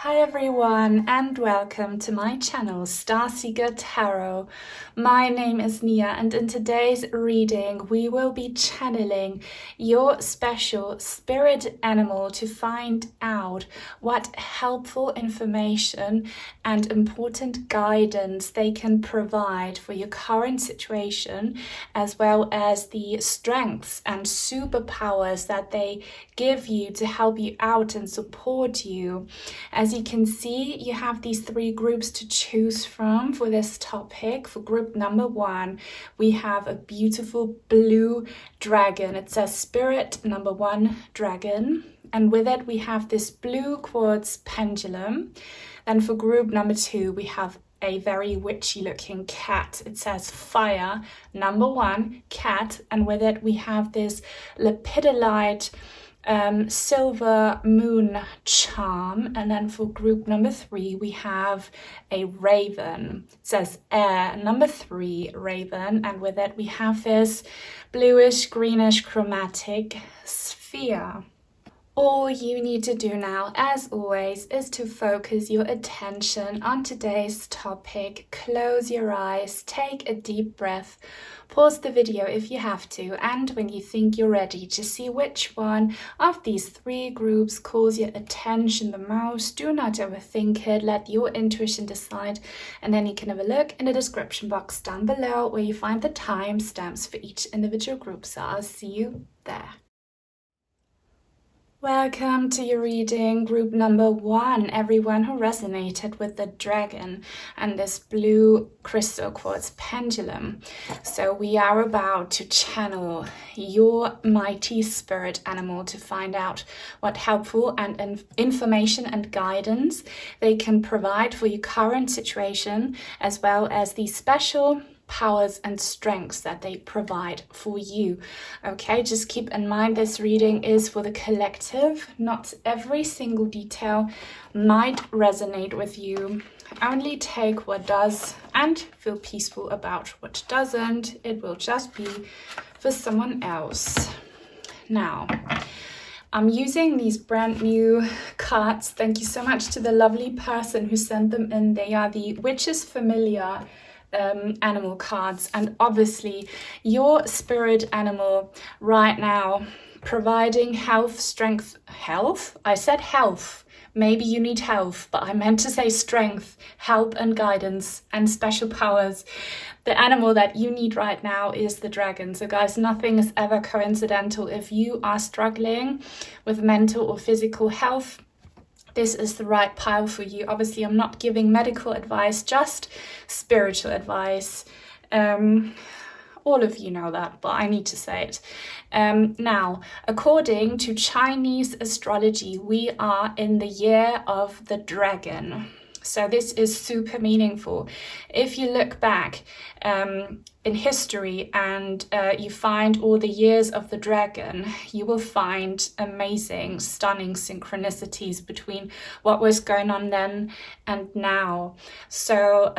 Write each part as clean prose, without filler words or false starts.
Hi everyone and welcome to my channel Starseeker Tarot. My name is Nia and in today's reading we will be channeling your special spirit animal to find out what helpful information and important guidance they can provide for your current situation, as well as the strengths and superpowers that they give you to help you out and support you. As you can see, you have these three groups to choose from for this topic. For group number 1, we have a beautiful blue dragon. It says Spirit number 1 Dragon. And with it, we have this blue quartz pendulum. Then for group number 2, we have a very witchy looking cat. It says Fire number 1 Cat. And with it, we have this Lepidolite silver moon charm. And then for group number 3 we have a raven. It says Air number 3 Raven, and with it we have this bluish greenish chromatic sphere. All you need to do now, as always, is to focus your attention on today's topic. Close your eyes, take a deep breath, pause the video if you have to, and when you think you're ready to see which one of these three groups calls your attention the most, do not overthink it, let your intuition decide, and then you can have a look in the description box down below where you find the timestamps for each individual group, so I'll see you there. Welcome to your reading, group number 1, everyone who resonated with the dragon and this blue crystal quartz pendulum. So we are about to channel your mighty spirit animal to find out what helpful and information and guidance they can provide for your current situation, as well as the special powers and strengths that they provide for you. Okay, just keep in mind this reading is for the collective. Not every single detail might resonate with you. Only take what does and feel peaceful about what doesn't. It will just be for someone else. Now, I'm using these brand new cards. Thank you so much to the lovely person who sent them in. They are the Witch's Familiar animal cards, and obviously your spirit animal right now providing health. I said health, maybe you need health, but I meant to say strength, help and guidance and special powers. The animal that you need right now is the dragon. So guys, nothing is ever coincidental. If you are struggling with mental or physical health, this is the right pile for you. Obviously, I'm not giving medical advice, just spiritual advice. All of you know that, but I need to say it. Now, according to Chinese astrology, we are in the year of the dragon. So this is super meaningful. If you look back in history and you find all the years of the dragon, you will find amazing, stunning synchronicities between what was going on then and now. So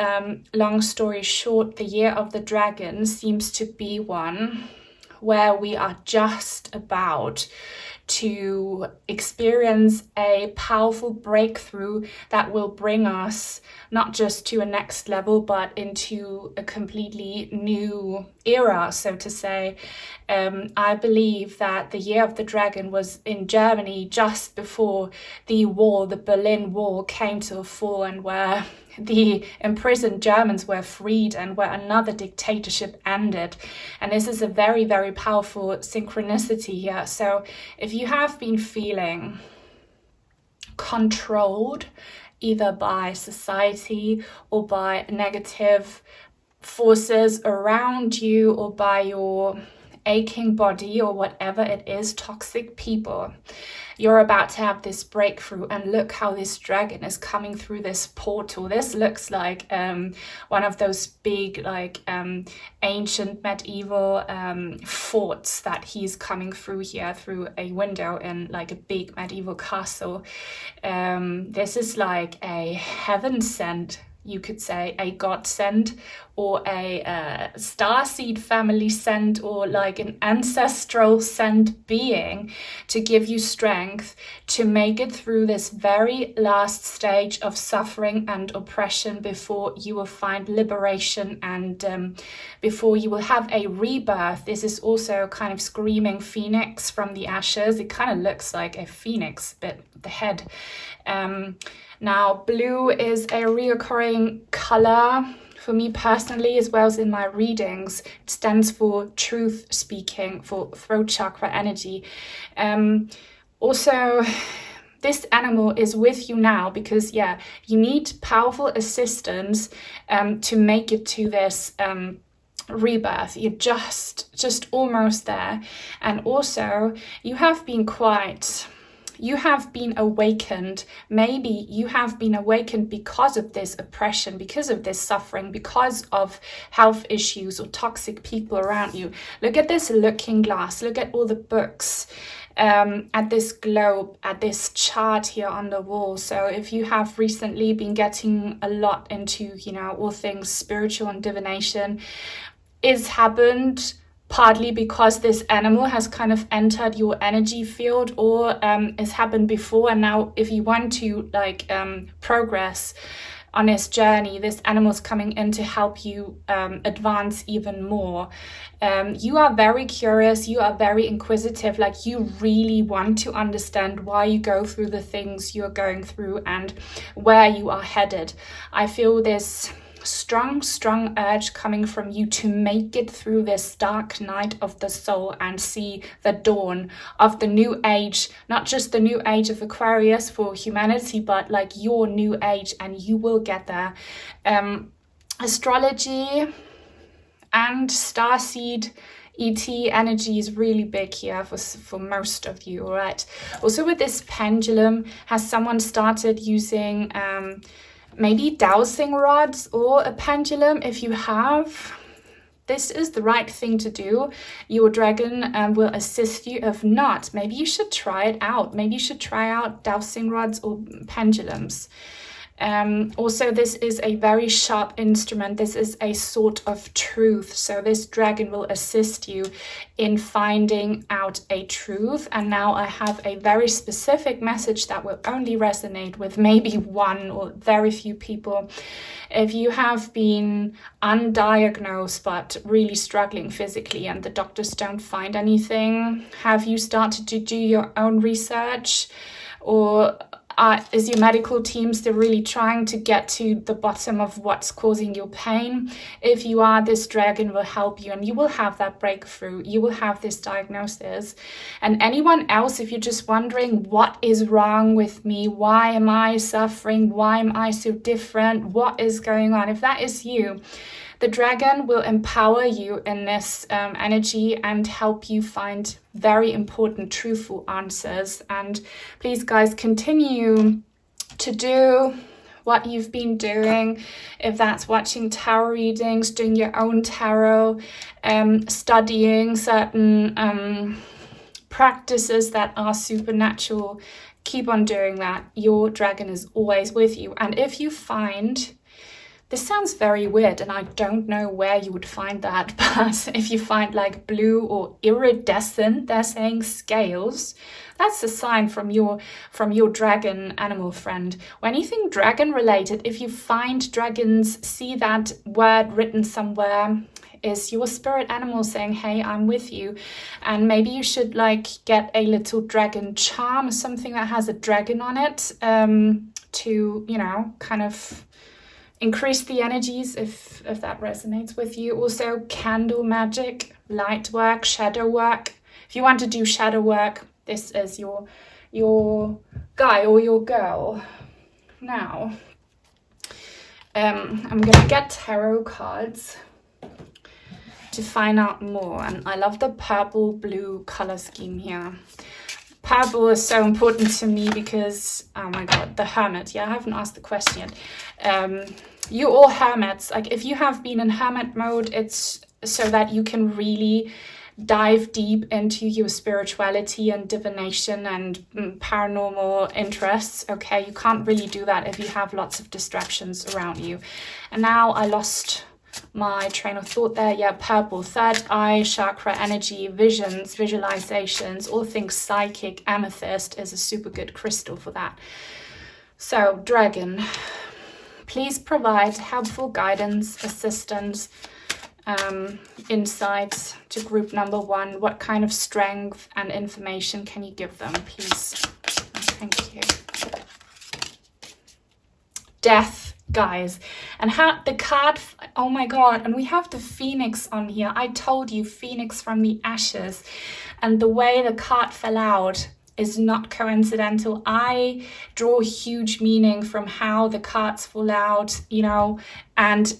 long story short, the year of the dragon seems to be one where we are just about to experience a powerful breakthrough that will bring us not just to a next level, but into a completely new era, so to say. I believe that the year of the dragon was in Germany just before the Berlin Wall came to a fall, and where the imprisoned Germans were freed and where another dictatorship ended. And this is a very, very powerful synchronicity here. So if you have been feeling controlled either by society or by negative forces around you or by your aching body or whatever it is, toxic people, you're about to have this breakthrough. And look how this dragon is coming through this portal. This looks like one of those big ancient medieval forts that he's coming through here through a window in like a big medieval castle. This is like a heaven sent you could say, a godsend or a starseed family sent, or like an ancestral sent being to give you strength to make it through this very last stage of suffering and oppression before you will find liberation and before you will have a rebirth. This is also kind of screaming phoenix from the ashes. It kind of looks like a phoenix, but the head. Now, blue is a reoccurring color for me personally, as well as in my readings. It stands for truth speaking, for throat chakra energy. Also, this animal is with you now because, yeah, you need powerful assistance to make it to this rebirth. You're just almost there. And also, you have been awakened. Maybe you have been awakened because of this oppression, because of this suffering, because of health issues or toxic people around you. Look at this looking glass. Look at all the books, at this globe, at this chart here on the wall. So if you have recently been getting a lot into, all things spiritual and divination, it's happened partly because this animal has kind of entered your energy field, or it's happened before, and now if you want to progress on this journey, this animal's coming in to help you advance even more. You are very curious, you are very inquisitive, like you really want to understand why you go through the things you're going through and where you are headed. I feel this strong urge coming from you to make it through this dark night of the soul and see the dawn of the new age, not just the new age of Aquarius for humanity, but like your new age, and you will get there. Astrology and starseed ET energy is really big here for most of you, all right? Also with this pendulum, has someone started using maybe dowsing rods or a pendulum? If you have, this is the right thing to do. Your dragon will assist you. If not, maybe you should try it out. Maybe you should try out dowsing rods or pendulums. Also, this is a very sharp instrument. This is a sword of truth. So this dragon will assist you in finding out a truth. And now I have a very specific message that will only resonate with maybe one or very few people. If you have been undiagnosed but really struggling physically and the doctors don't find anything, have you started to do your own research? Or is your medical team still really trying to get to the bottom of what's causing your pain? If you are, this dragon will help you and you will have that breakthrough. You will have this diagnosis. And anyone else, if you're just wondering, what is wrong with me? Why am I suffering? Why am I so different? What is going on? If that is you, the dragon will empower you in this energy and help you find very important, truthful answers. And please, guys, continue to do what you've been doing. If that's watching tarot readings, doing your own tarot, studying certain practices that are supernatural, keep on doing that. Your dragon is always with you. And if you find, this sounds very weird and I don't know where you would find that, but if you find like blue or iridescent, they're saying scales, that's a sign from your dragon animal friend. Or anything dragon related, if you find dragons, see that word written somewhere, is your spirit animal saying, hey, I'm with you. And maybe you should like get a little dragon charm or something that has a dragon on it to, kind of increase the energies if that resonates with you. Also, candle magic, light work, shadow work. If you want to do shadow work, this is your guy or your girl. Now, I'm gonna get tarot cards to find out more. And I love the purple-blue color scheme here. Purple is so important to me because, oh my god, the hermit. Yeah, I haven't asked the question yet. You all hermits, like if you have been in hermit mode, it's so that you can really dive deep into your spirituality and divination and paranormal interests. Okay, you can't really do that if you have lots of distractions around you. And now I lost my train of thought there. Yeah, purple, third eye chakra energy, visions, visualizations, all things psychic. Amethyst is a super good crystal for that. So dragon, please provide helpful guidance, assistance, insights to group number 1. What kind of strength and information can you give them, please? Thank you. Death, guys, and how the card, oh my god, and we have the phoenix on here. I told you, phoenix from the ashes, and the way the card fell out is not coincidental. I draw huge meaning from how the cards fall out, you know, and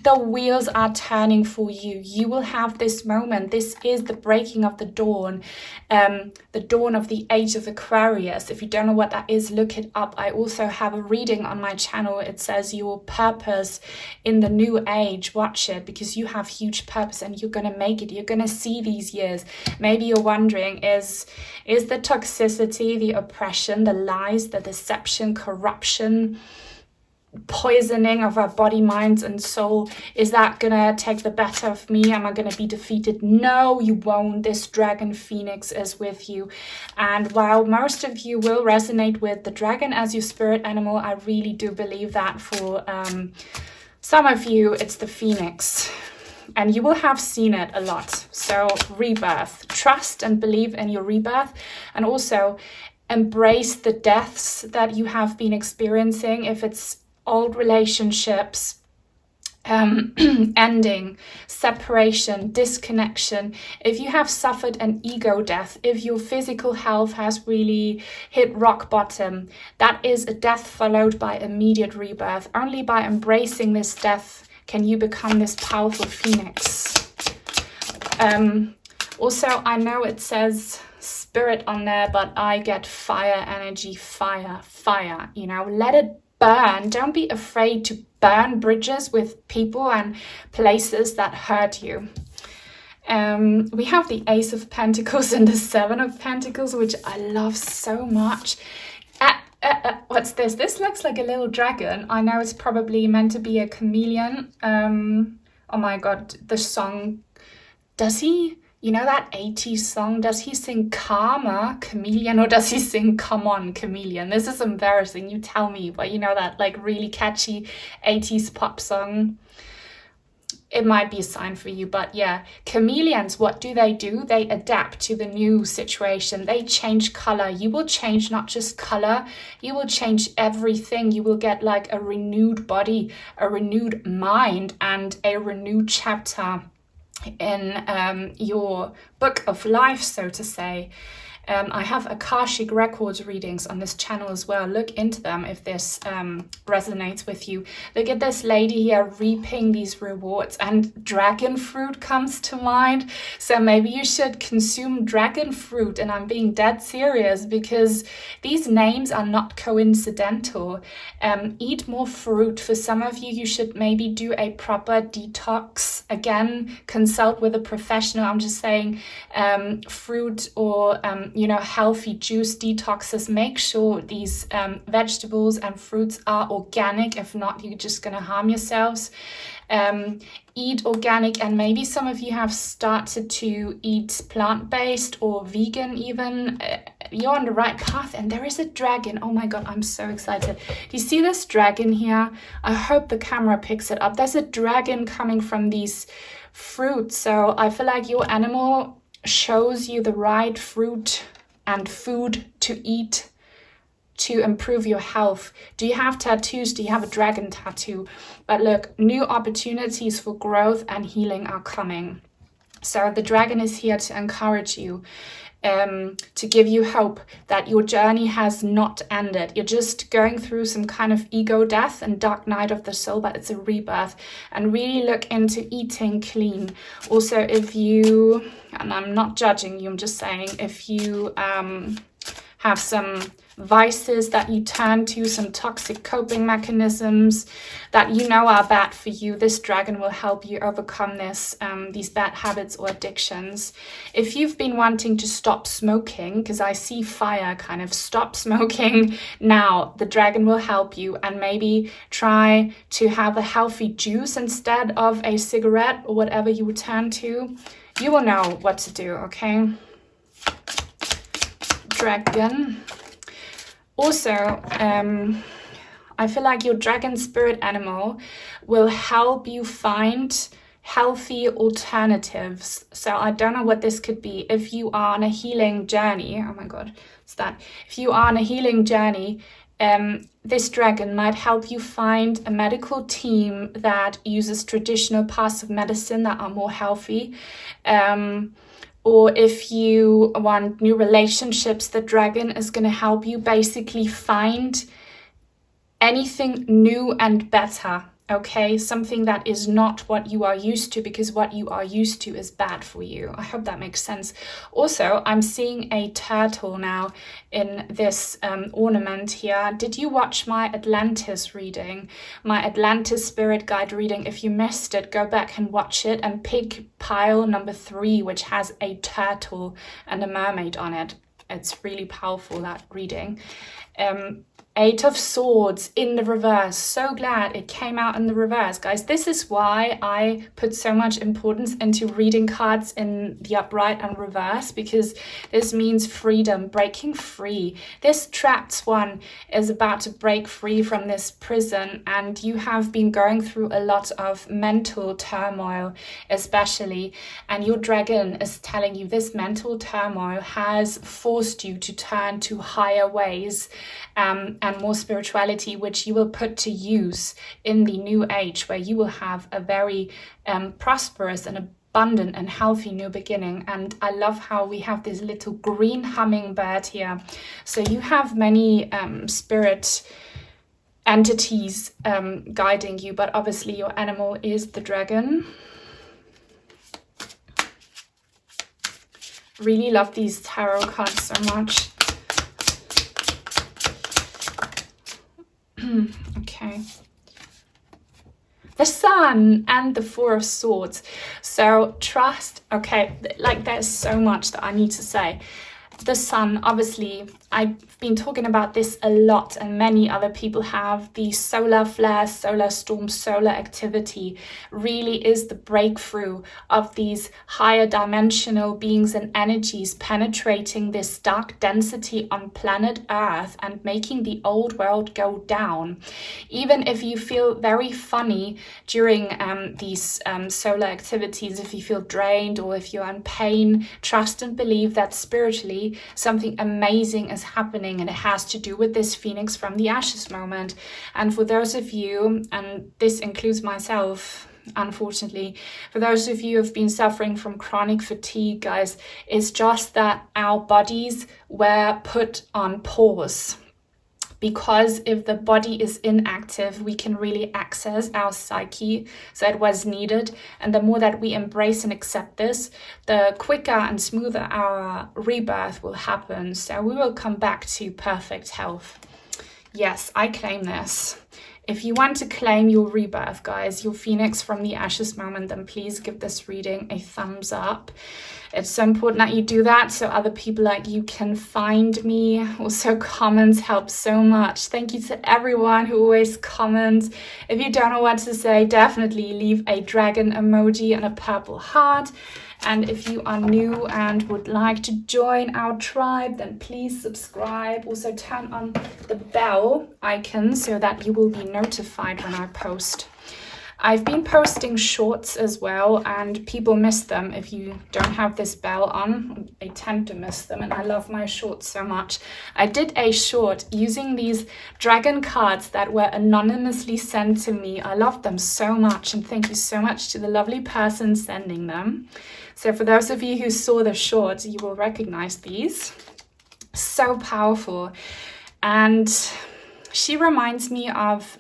the wheels are turning for you. You will have this moment. This is the breaking of the dawn of the age of Aquarius. If you don't know what that is, look it up. I also have a reading on my channel. It says your purpose in the new age. Watch it, because you have huge purpose and you're going to make it. You're going to see these years. Maybe you're wondering, is the toxicity, the oppression, the lies, the deception, corruption, poisoning of our body, minds and soul, is that gonna take the better of me? Am I gonna be defeated? No, you won't. This dragon phoenix is with you. And while most of you will resonate with the dragon as your spirit animal, I really do believe that for some of you it's the phoenix, and you will have seen it a lot. So rebirth, trust and believe in your rebirth, and also embrace the deaths that you have been experiencing. If it's old relationships, ending, separation, disconnection, if you have suffered an ego death, if your physical health has really hit rock bottom, that is a death followed by immediate rebirth. Only by embracing this death can you become this powerful phoenix. Also, I know it says spirit on there, but I get fire energy, fire, you know, let it burn. Don't be afraid to burn bridges with people and places that hurt you. We have the Ace of Pentacles and the Seven of Pentacles, which I love so much. What's this? This looks like a little dragon. I know it's probably meant to be a chameleon. Oh my god, the song. Does he? You know that 80s song? Does he sing Karma, Chameleon, or does he sing Come On, Chameleon? This is embarrassing. You tell me. But you know that like really catchy 80s pop song? It might be a sign for you, but yeah. Chameleons, what do? They adapt to the new situation. They change color. You will change not just color, you will change everything. You will get like a renewed body, a renewed mind, and a renewed chapter in your book of life, so to say. I have Akashic Records readings on this channel as well. Look into them if this resonates with you. Look at this lady here reaping these rewards, and dragon fruit comes to mind. So maybe you should consume dragon fruit, and I'm being dead serious because these names are not coincidental. Eat more fruit. For some of you, you should maybe do a proper detox. Again, consult with a professional. I'm just saying fruit or you know, healthy juice detoxes. Make sure these vegetables and fruits are organic. If not, you're just going to harm yourselves. Eat organic, and maybe some of you have started to eat plant-based or vegan even. You're on the right path, and there is a dragon. Oh my god, I'm so excited. Do you see this dragon here? I hope the camera picks it up. There's a dragon coming from these fruits. So I feel like your animal shows you the right fruit and food to eat to improve your health. Do you have tattoos? Do you have a dragon tattoo? But look, new opportunities for growth and healing are coming. So the dragon is here to encourage you, to give you hope that your journey has not ended. You're just going through some kind of ego death and dark night of the soul, but it's a rebirth. And really look into eating clean. Also, if you, and I'm not judging you, I'm just saying, if you have some vices that you turn to, some toxic coping mechanisms that you know are bad for you, this dragon will help you overcome these bad habits or addictions. If you've been wanting to stop smoking, because I see fire, kind of stop smoking now, the dragon will help you, and maybe try to have a healthy juice instead of a cigarette or whatever you would turn to. You will know what to do, okay? Dragon. Also, I feel like your dragon spirit animal will help you find healthy alternatives. So I don't know what this could be. If you are on a healing journey, oh my god, it's that. If you are on a healing journey, this dragon might help you find a medical team that uses traditional paths of medicine that are more healthy. Or if you want new relationships, the dragon is going to help you basically find anything new and better, okay? Something that is not what you are used to, because what you are used to is bad for you. I hope that makes sense. Also, I'm seeing a turtle now in this ornament here. Did you watch my Atlantis reading? My Atlantis spirit guide reading? If you missed it, go back and watch it and pick pile number 3, which has a turtle and a mermaid on it. It's really powerful, that reading. 8 of Swords in the reverse. So glad it came out in the reverse, guys. This is why I put so much importance into reading cards in the upright and reverse, because this means freedom, breaking free. This trapped one is about to break free from this prison, and you have been going through a lot of mental turmoil, especially, and your dragon is telling you this mental turmoil has forced you to turn to higher ways and more spirituality, which you will put to use in the new age, where you will have a very prosperous and abundant and healthy new beginning. And I love how we have this little green hummingbird here. So you have many spirit entities guiding you, but obviously your animal is the dragon. Really love these tarot cards so much. Okay. The Sun and the 4 of Swords. So trust, okay, like there's so much that I need to say. The Sun, obviously, I've been talking about this a lot, and many other people have. The solar flare, solar storm, solar activity really is the breakthrough of these higher dimensional beings and energies penetrating this dark density on planet Earth and making the old world go down. Even if you feel very funny during these solar activities, if you feel drained or if you're in pain, trust and believe that spiritually something amazing is happening, and it has to do with this phoenix from the ashes moment. And for those of you, and this includes myself, unfortunately, for those of you who have been suffering from chronic fatigue, guys, it's just that our bodies were put on pause. Because if the body is inactive, we can really access our psyche. So it was needed. And the more that we embrace and accept this, the quicker and smoother our rebirth will happen. So we will come back to perfect health. Yes, I claim this. If you want to claim your rebirth, guys, your phoenix from the ashes moment, then please give this reading a thumbs up. It's so important that you do that so other people like you can find me. Also, comments help so much. Thank you to everyone who always comments. If you don't know what to say, definitely leave a dragon emoji and a purple heart. And if you are new and would like to join our tribe, then please subscribe. Also turn on the bell icon so that you will be notified when I post. I've been posting shorts as well, and people miss them if you don't have this bell on. I tend to miss them, and I love my shorts so much. I did a short using these dragon cards that were anonymously sent to me. I love them so much, and thank you so much to the lovely person sending them. So for those of you who saw the short, you will recognize these. So powerful. And she reminds me of,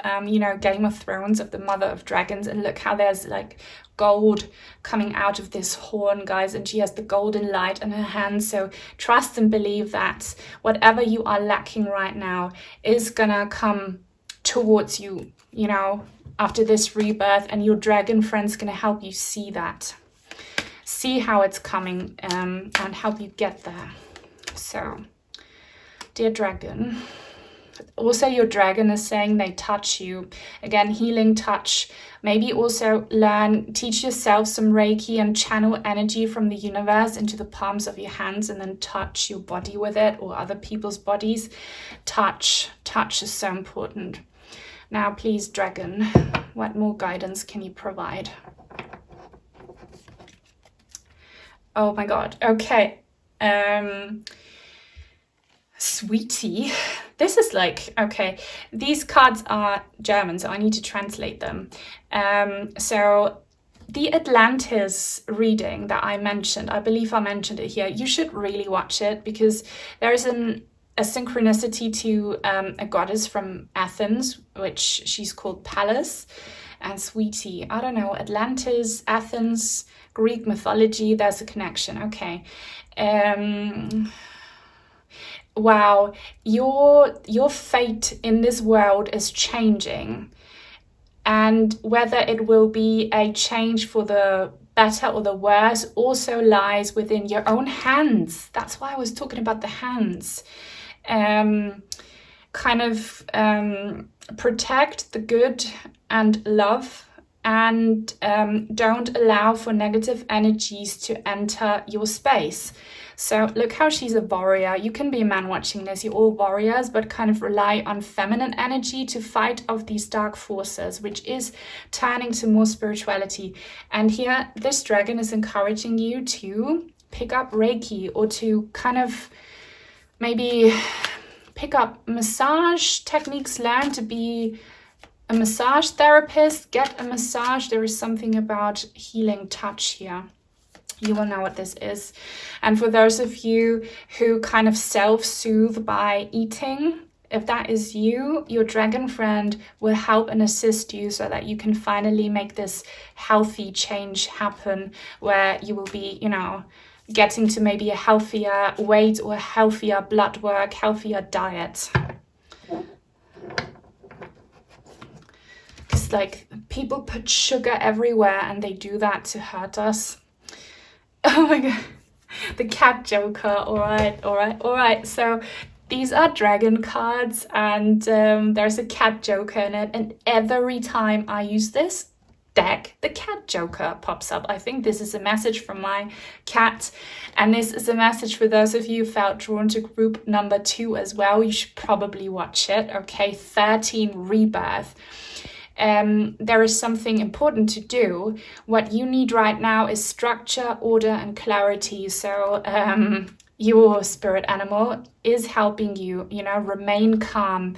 Game of Thrones, of the Mother of Dragons. And look how there's like gold coming out of this horn, guys, and she has the golden light in her hand. So trust and believe that whatever you are lacking right now is gonna come towards you, you know, after this rebirth, and your dragon friend's gonna help you see that, see how it's coming, and help you get there. So, dear dragon, also your dragon is saying they touch you. Again, healing touch. Maybe also teach yourself some Reiki and channel energy from the universe into the palms of your hands, and then touch your body with it, or other people's bodies. Touch is so important. Now, please, dragon, what more guidance can you provide? Oh my God. Okay. Sweetie, this is like, okay, these cards are German, so I need to translate them. So the Atlantis reading that I mentioned, I believe I mentioned it here. You should really watch it, because there is a synchronicity to a goddess from Athens, which she's called Pallas. And Sweetie, I don't know, Atlantis, Athens, Greek mythology, there's a connection. Okay. Wow, your fate in this world is changing, and whether it will be a change for the better or the worse also lies within your own hands. That's why I was talking about the hands. Protect the good and love, and don't allow for negative energies to enter your space. So look how she's a warrior. You can be a man watching this, you're all warriors, but kind of rely on feminine energy to fight off these dark forces, which is turning to more spirituality. And here, this dragon is encouraging you to pick up Reiki, or to kind of maybe pick up massage techniques, learn to be a massage therapist, get a massage. There is something about healing touch here. You will know what this is. And for those of you who kind of self-soothe by eating, if that is you, your dragon friend will help and assist you so that you can finally make this healthy change happen, where you will be, you know, getting to maybe a healthier weight, or healthier blood work, healthier diet. Because like, people put sugar everywhere, and they do that to hurt us. Oh my God, the cat joker. All right. So these are dragon cards, and there's a cat joker in it. And every time I use this deck, the cat joker pops up. I think this is a message from my cat. And this is a message for those of you who felt drawn to group number 2 as well. You should probably watch it. Okay, 13 Rebirth. There is something important to do. What you need right now is structure, order, and clarity. So your spirit animal is helping you, you know, remain calm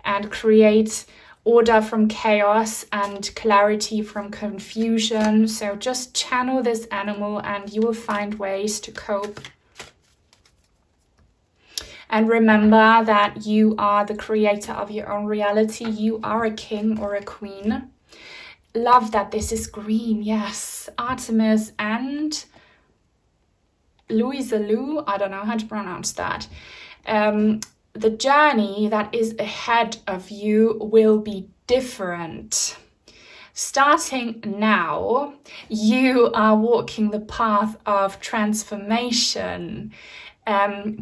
and create order from chaos and clarity from confusion. So just channel this animal, and you will find ways to cope. And remember that you are the creator of your own reality. You are a king or a queen. Love that this is green. Yes, Artemis and Louisa Lou. I don't know how to pronounce that. The journey that is ahead of you will be different. Starting now, you are walking the path of transformation.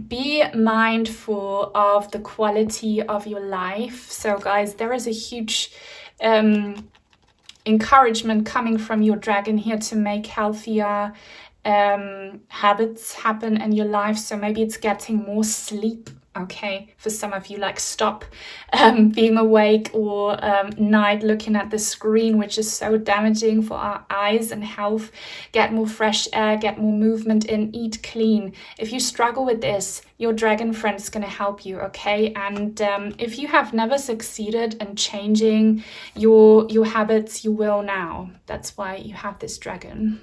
Be mindful of the quality of your life. So guys, there is a huge encouragement coming from your dragon here to make healthier habits happen in your life. So maybe it's getting more sleep. Okay, for some of you, like stop being awake or night looking at the screen, which is so damaging for our eyes and health. Get more fresh air, get more movement in, eat clean. If you struggle with this, your dragon friend is going to help you, okay? And if you have never succeeded in changing your habits, you will now. That's why you have this dragon.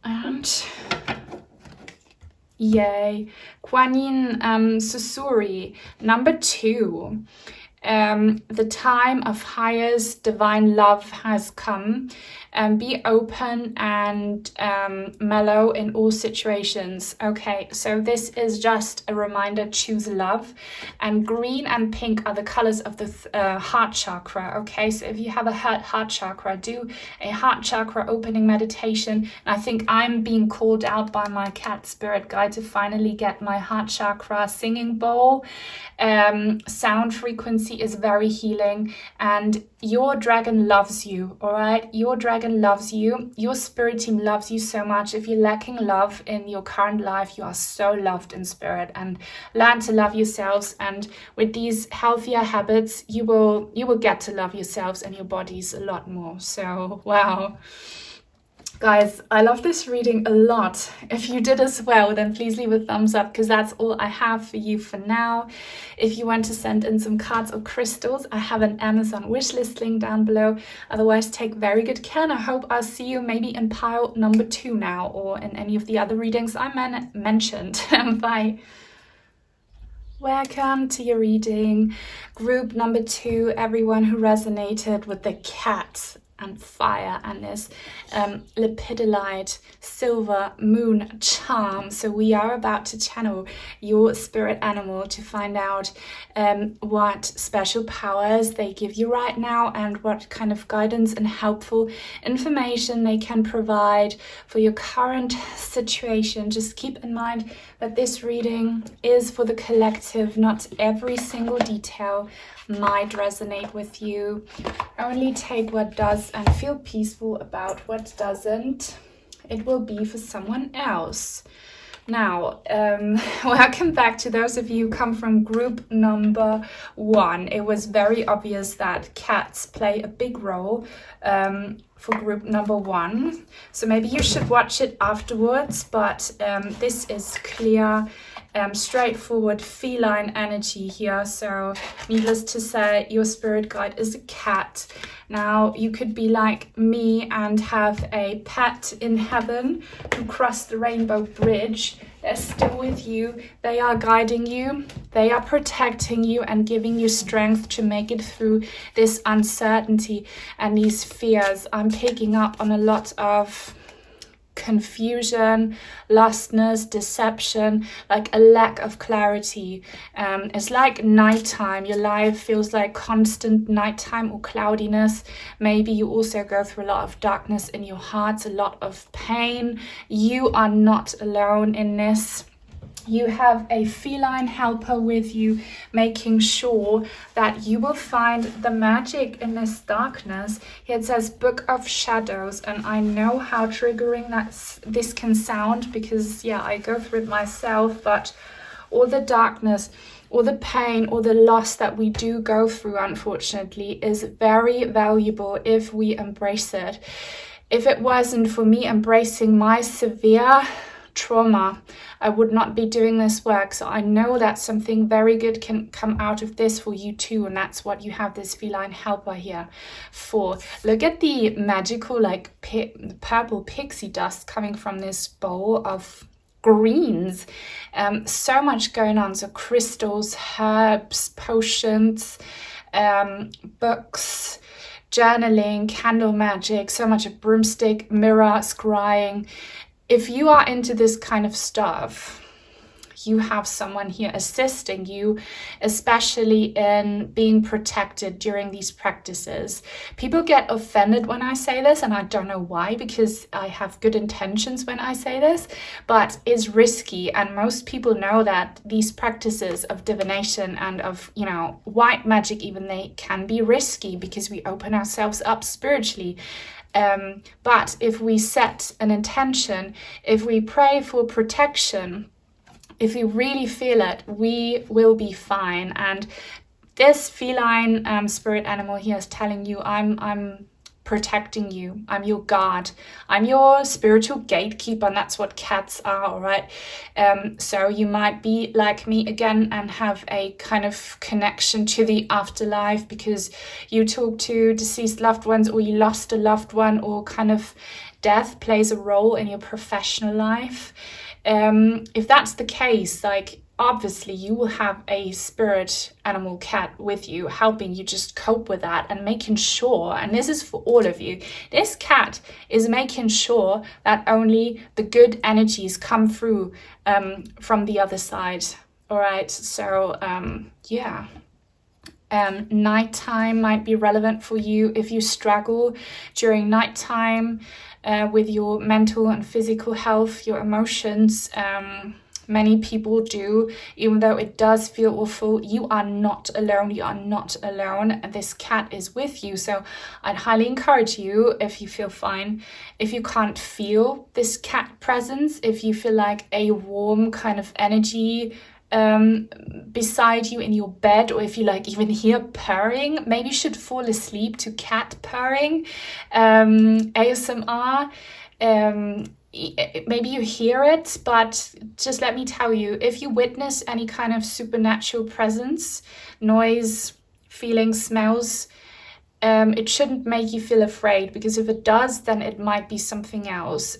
And yay. Kuan Yin Susuri, number 2. The time of highest divine love has come. Be open and mellow in all situations. Okay, so this is just a reminder, choose love. And green and pink are the colors of the heart chakra. Okay, so if you have a heart chakra, do a heart chakra opening meditation. And I think I'm being called out by my cat spirit guide to finally get my heart chakra singing bowl. Sound frequency is very healing, and your dragon loves you. All right, your dragon loves you. Your spirit team loves you so much. If you're lacking love in your current life, you are so loved in spirit, and learn to love yourselves. And with these healthier habits, you will get to love yourselves and your bodies a lot more. So wow. Guys, I love this reading a lot. If you did as well, then please leave a thumbs up, because that's all I have for you for now. If you want to send in some cards or crystals, I have an Amazon wishlist link down below. Otherwise, take very good care, and I hope I'll see you maybe in pile number 2 now, or in any of the other readings I mentioned. Bye. Welcome to your reading. Group number 2, everyone who resonated with the cat and fire and this lepidolite silver moon charm. So we are about to channel your spirit animal to find out what special powers they give you right now, and what kind of guidance and helpful information they can provide for your current situation. Just keep in mind that this reading is for the collective. Not every single detail might resonate with you. Only take what does and feel peaceful about what doesn't. It will be for someone else. Now, welcome back to those of you who come from group number 1. It was very obvious that cats play a big role for group number 1. So maybe you should watch it afterwards, but this is clear, straightforward feline energy here. So needless to say, your spirit guide is a cat. Now you could be like me and have a pet in heaven who crossed the rainbow bridge. They're still with you. They are guiding you. They are protecting you and giving you strength to make it through this uncertainty and these fears. I'm picking up on a lot of confusion, lostness, deception, like a lack of clarity. It's like nighttime. Your life feels like constant nighttime or cloudiness. Maybe you also go through a lot of darkness in your heart, a lot of pain. You are not alone in this. You have a feline helper with you, making sure that you will find the magic in this darkness. Here it says Book of Shadows, and I know how triggering this can sound, because yeah, I go through it myself. But all the darkness, all the pain, all the loss that we do go through, unfortunately, is very valuable if we embrace it. If it wasn't for me embracing my severe trauma, I would not be doing this work. So I know that something very good can come out of this for you too, and that's what you have this feline helper here for. Look at the magical, like purple pixie dust coming from this bowl of greens. So much going on. So crystals, herbs, potions, books, journaling, candle magic, so much of broomstick, mirror, scrying. If you are into this kind of stuff, you have someone here assisting you, especially in being protected during these practices. People get offended when I say this, and I don't know why, because I have good intentions when I say this, but it's risky. And most people know that these practices of divination and of, white magic even, they can be risky because we open ourselves up spiritually. But if we set an intention, if we pray for protection, if we really feel it, we will be fine. And this feline spirit animal here is telling you, I'm protecting you. I'm your guard. I'm your spiritual gatekeeper, and that's what cats are, all right? So you might be like me again and have a kind of connection to the afterlife because you talk to deceased loved ones, or you lost a loved one, or kind of death plays a role in your professional life. If that's the case, like, obviously you will have a spirit animal cat with you, helping you just cope with that and making sure, and this is for all of you, this cat is making sure that only the good energies come through from the other side. All right, so yeah. Nighttime might be relevant for you if you struggle during nighttime with your mental and physical health, your emotions. Many people do, even though it does feel awful. You are not alone. You are not alone. This cat is with you. So I'd highly encourage you, if you feel fine, if you can't feel this cat presence, if you feel like a warm kind of energy beside you in your bed, or if you like even hear purring, maybe you should fall asleep to cat purring, ASMR. Maybe you hear it, but just let me tell you, if you witness any kind of supernatural presence, noise, feelings, smells, it shouldn't make you feel afraid, because if it does, then it might be something else.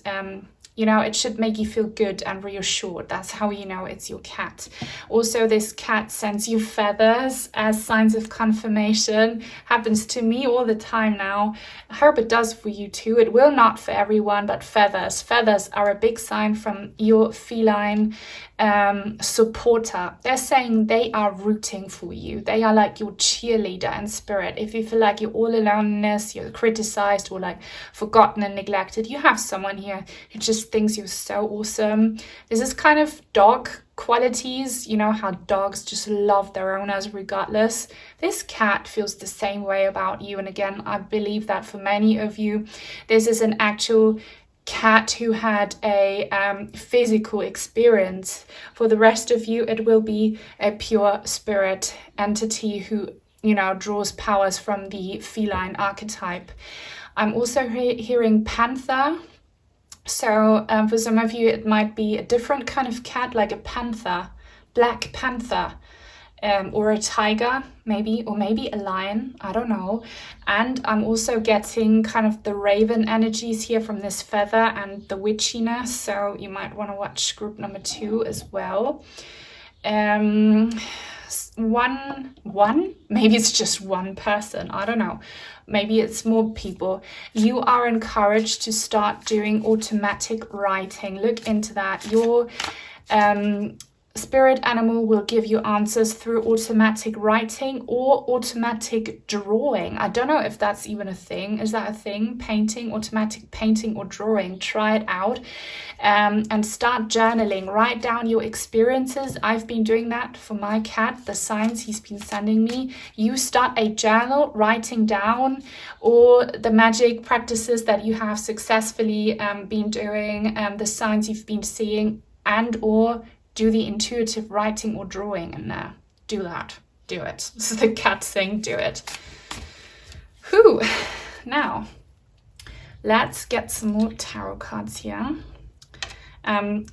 You know, it should make you feel good and reassured. That's how you know it's your cat. Also, this cat sends you feathers as signs of confirmation. Happens to me all the time now. I hope it does for you too. It will not for everyone, but feathers. Feathers are a big sign from your feline supporter. They're saying they are rooting for you. They are like your cheerleader in spirit. If you feel like you're all aloneness, you're criticized or like forgotten and neglected, you have someone here who just thinks you're so awesome. This is kind of dog qualities. You know how dogs just love their owners regardless. This cat feels the same way about you. And again, I believe that for many of you, this is an actual cat who had a physical experience. For the rest of you, it will be a pure spirit entity who, you know, draws powers from the feline archetype. I'm also hearing panther. So for some of you, it might be a different kind of cat, like a panther, black panther, or a tiger, maybe, or maybe a lion, I don't know. And I'm also getting kind of the raven energies here from this feather and the witchiness. So you might want to watch group number 2 as well. One, maybe it's just one person, I don't know. Maybe it's more people. You are encouraged to start doing automatic writing. Look into that. Your spirit animal will give you answers through automatic writing or automatic drawing. I don't know if that's even a thing. Is that a thing? Painting, automatic painting or drawing. Try it out and start journaling. Write down your experiences. I've been doing that for my cat, the signs he's been sending me. You start a journal, writing down all the magic practices that you have successfully been doing, the signs you've been seeing, and or do the intuitive writing or drawing in there. Do that. Do it. This is the cat saying do it. Whew. Now, let's get some more tarot cards here.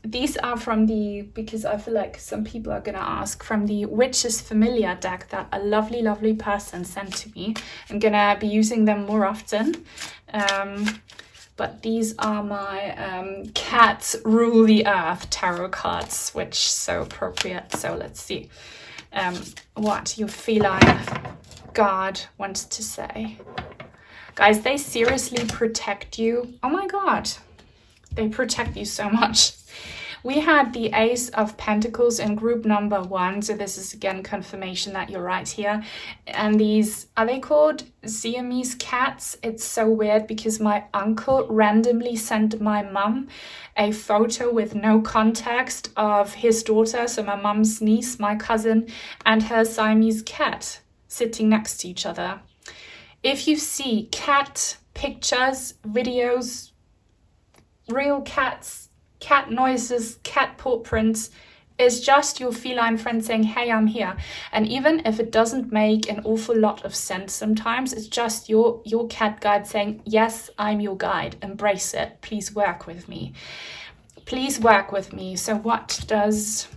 These are from because I feel like some people are going to ask, from the Witch's Familiar deck that a lovely, lovely person sent to me. I'm going to be using them more often. But these are my Cats Rule the Earth tarot cards, which is so appropriate. So let's see what your feline guard wants to say. Guys, they seriously protect you. Oh my God, they protect you so much. We had the Ace of Pentacles in group number 1. So this is again confirmation that you're right here. And these, are they called Siamese cats? It's so weird because my uncle randomly sent my mum a photo with no context of his daughter, so my mum's niece, my cousin, and her Siamese cat sitting next to each other. If you see cat pictures, videos, real cats, cat noises, cat paw prints, is just your feline friend saying, hey, I'm here. And even if it doesn't make an awful lot of sense sometimes, it's just your cat guide saying, yes, I'm your guide. Embrace it. Please work with me. Please work with me. So what does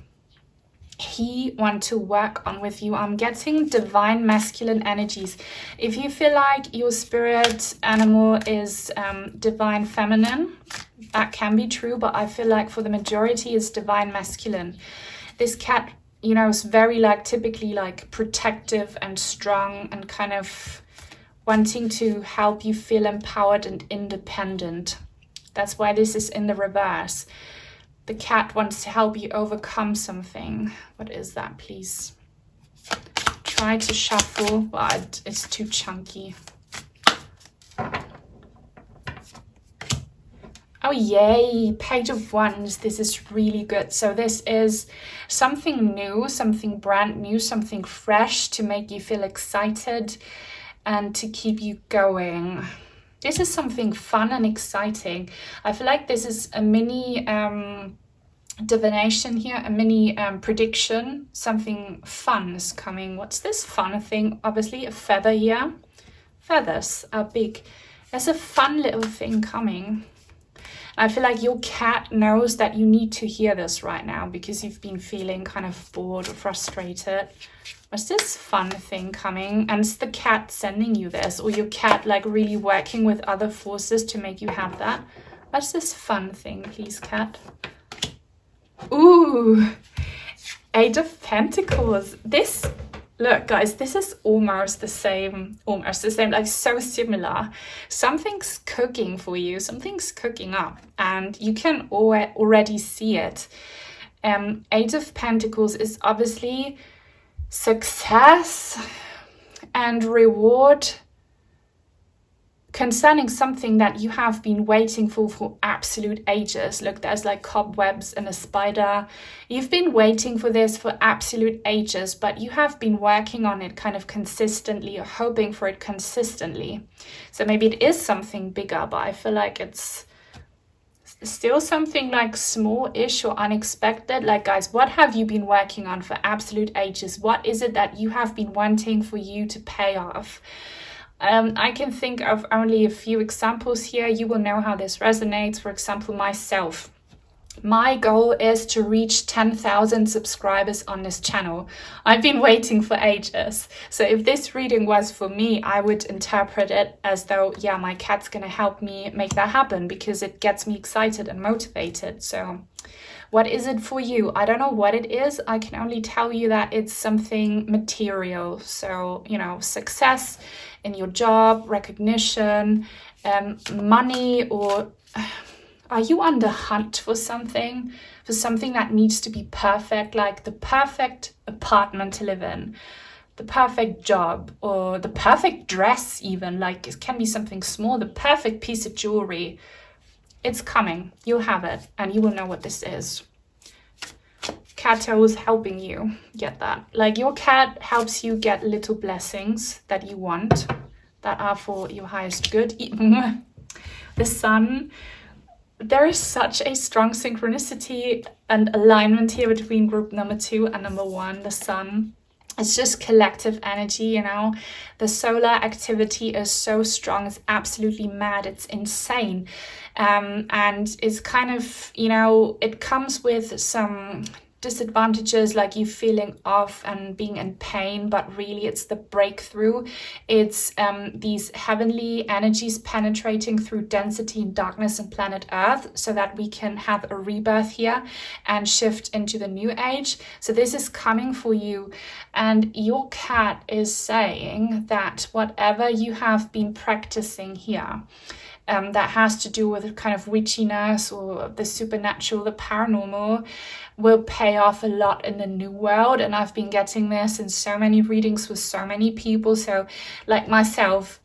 he want to work on with you? I'm getting divine masculine energies. If you feel like your spirit animal is divine feminine, that can be true, but I feel like for the majority it's divine masculine. This cat you know, is very like typically like protective and strong and kind of wanting to help you feel empowered and independent. That's why this is in the reverse. The cat wants to help you overcome something. What is that, please? Try to shuffle, but it's too chunky. Oh yay, Page of Wands. This is really good. So this is something new, something brand new, something fresh to make you feel excited and to keep you going. This is something fun and exciting. I feel like this is a mini divination here, a mini prediction. Something fun is coming. What's this fun thing? Obviously a feather here. Feathers are big. There's a fun little thing coming. I feel like your cat knows that you need to hear this right now because you've been feeling kind of bored or frustrated. What's this fun thing coming? And it's the cat sending you this, or your cat like really working with other forces to make you have that. What's this fun thing, please, cat? Ooh, Eight of Pentacles. This, look guys, this is almost the same, like so similar. Something's cooking for you, something's cooking up, and you can already see it. Eight of Pentacles is obviously success and reward concerning something that you have been waiting for absolute ages. Look, there's like cobwebs and a spider. You've been waiting for this for absolute ages, but you have been working on it kind of consistently or hoping for it consistently. So maybe it is something bigger, but I feel like it's still something like small-ish or unexpected. Like, guys, what have you been working on for absolute ages? What is it that you have been wanting for you to pay off? I can think of only a few examples here. You will know how this resonates. For example, myself. My goal is to reach 10,000 subscribers on this channel. I've been waiting for ages. So if this reading was for me, I would interpret it as though, yeah, my cat's going to help me make that happen because it gets me excited and motivated. So what is it for you? I don't know what it is. I can only tell you that it's something material. So, you know, success in your job, recognition, money, or are you on the hunt for something that needs to be perfect, like the perfect apartment to live in, the perfect job, or the perfect dress even, like it can be something small, the perfect piece of jewelry. It's coming. You'll have it, and you will know what this is. Cato is helping you get that. Like, your cat helps you get little blessings that you want, that are for your highest good. The sun. There is such a strong synchronicity and alignment here between group number 2 and number 1, the sun. It's just collective energy, you know. The solar activity is so strong. It's absolutely mad. It's insane. And it's kind of, you know, it comes with some disadvantages, like you feeling off and being in pain, but really it's the breakthrough. It's these heavenly energies penetrating through density and darkness and planet Earth, so that we can have a rebirth here and shift into the new age. So this is coming for you, and your cat is saying that whatever you have been practicing here, that has to do with kind of witchiness or the supernatural, the paranormal, will pay off a lot in the new world. And I've been getting this in so many readings with so many people. So like myself,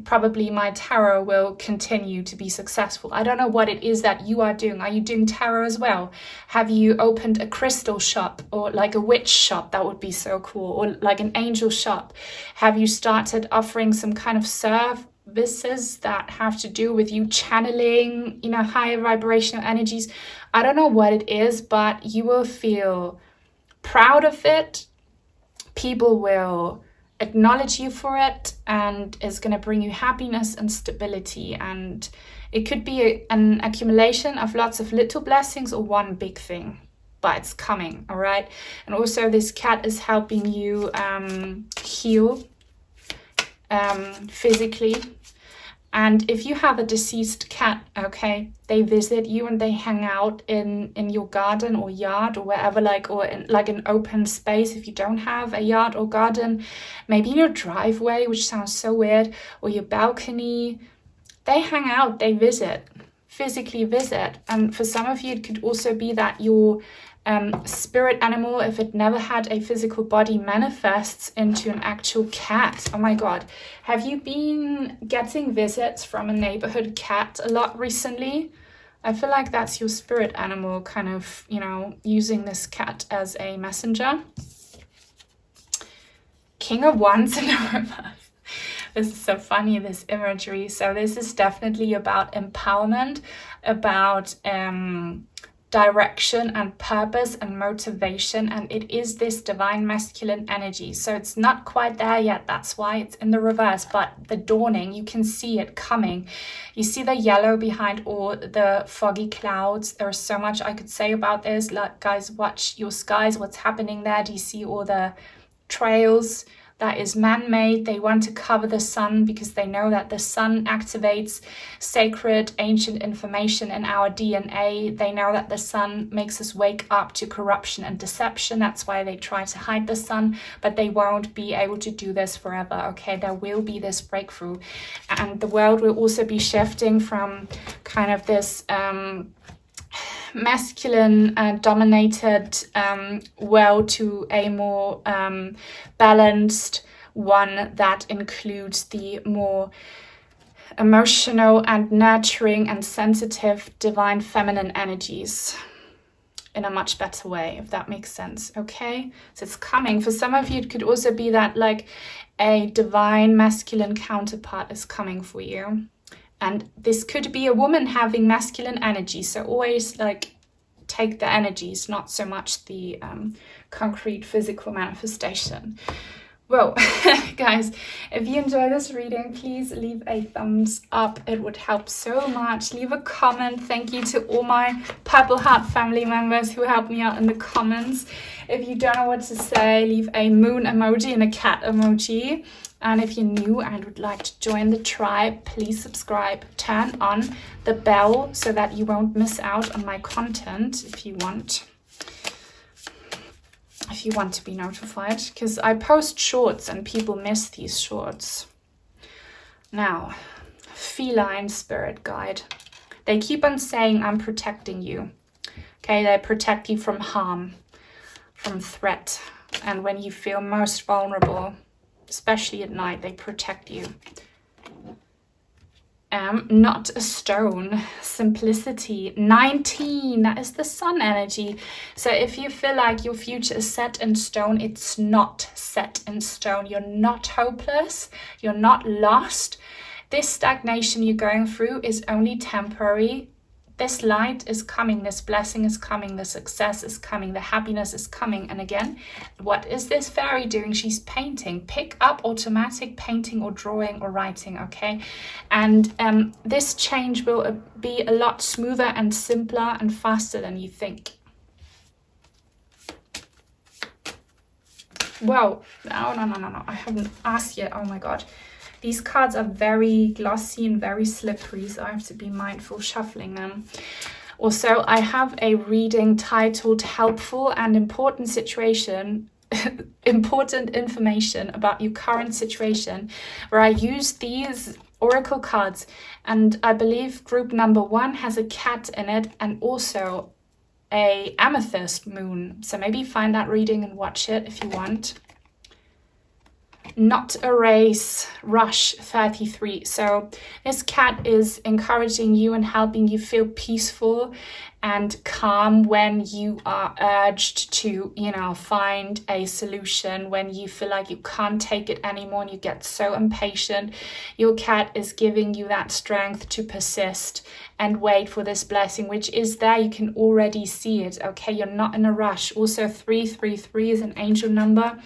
probably my tarot will continue to be successful. I don't know what it is that you are doing. Are you doing tarot as well? Have you opened a crystal shop or like a witch shop? That would be so cool. Or like an angel shop. Have you started offering some kind of services that have to do with you channeling, you know, higher vibrational energies? I don't know what it is, but you will feel proud of it. People will acknowledge you for it, and it's going to bring you happiness and stability. And it could be an accumulation of lots of little blessings or one big thing, but it's coming, all right? And also this cat is helping you heal physically. And if you have a deceased cat, okay, they visit you and they hang out in your garden or yard or wherever, or in like an open space. If you don't have a yard or garden, maybe in your driveway, which sounds so weird, or your balcony, they hang out, they visit, physically visit. And for some of you, it could also be that your spirit animal, if it never had a physical body, manifests into an actual cat. Oh my god, have you been getting visits from a neighborhood cat a lot recently? I feel like that's your spirit animal kind of, using this cat as a messenger. King of Wands in the reverse. This is so funny, this imagery. So this is definitely about empowerment, about direction and purpose and motivation, and it is this divine masculine energy. So it's not quite there yet, that's why it's in the reverse, but the dawning, you can see it coming. You see the yellow behind all the foggy clouds. There's so much I could say about this. Like, guys, watch your skies, what's happening there. Do you see all the trails? That is man-made. They want to cover the sun because they know that the sun activates sacred ancient information in our DNA. They know that the sun makes us wake up to corruption and deception. That's why they try to hide the sun, but they won't be able to do this forever, okay? There will be this breakthrough, and the world will also be shifting from kind of this masculine dominated world to a more balanced one that includes the more emotional and nurturing and sensitive divine feminine energies in a much better way, if that makes sense. Okay, so it's coming. For some of you, it could also be that like a divine masculine counterpart is coming for you. And this could be a woman having masculine energy. So always like take the energies, not so much the concrete physical manifestation. Well, guys, if you enjoy this reading, please leave a thumbs up. It would help so much. Leave a comment. Thank you to all my Purple Heart family members who helped me out in the comments. If you don't know what to say, leave a moon emoji and a cat emoji. And if you're new and would like to join the tribe, please subscribe, turn on the bell so that you won't miss out on my content if you want to be notified, because I post shorts and people miss these shorts. Now, feline spirit guide. They keep on saying, I'm protecting you. Okay, they protect you from harm, from threat. And when you feel most vulnerable, especially at night, they protect you. Not a stone. Simplicity. 19. That is the sun energy. So if you feel like your future is set in stone, it's not set in stone. You're not hopeless. You're not lost. This stagnation you're going through is only temporary. This light is coming, this blessing is coming, the success is coming, the happiness is coming. And again, what is this fairy doing? She's painting. Pick up automatic painting or drawing or writing, okay? And this change will be a lot smoother and simpler and faster than you think. Whoa, no, I haven't asked yet, oh my god. These cards are very glossy and very slippery, so I have to be mindful shuffling them. Also, I have a reading titled Helpful and Important Situation, Important Information about your current situation, where I use these oracle cards, and I believe group number 1 has a cat in it and also a amethyst moon. So maybe find that reading and watch it if you want. Not a race, rush 33. So this cat is encouraging you and helping you feel peaceful and calm when you are urged to, find a solution, when you feel like you can't take it anymore and you get so impatient. Your cat is giving you that strength to persist and wait for this blessing, which is there. You can already see it, okay? You're not in a rush. Also, 333 is an angel number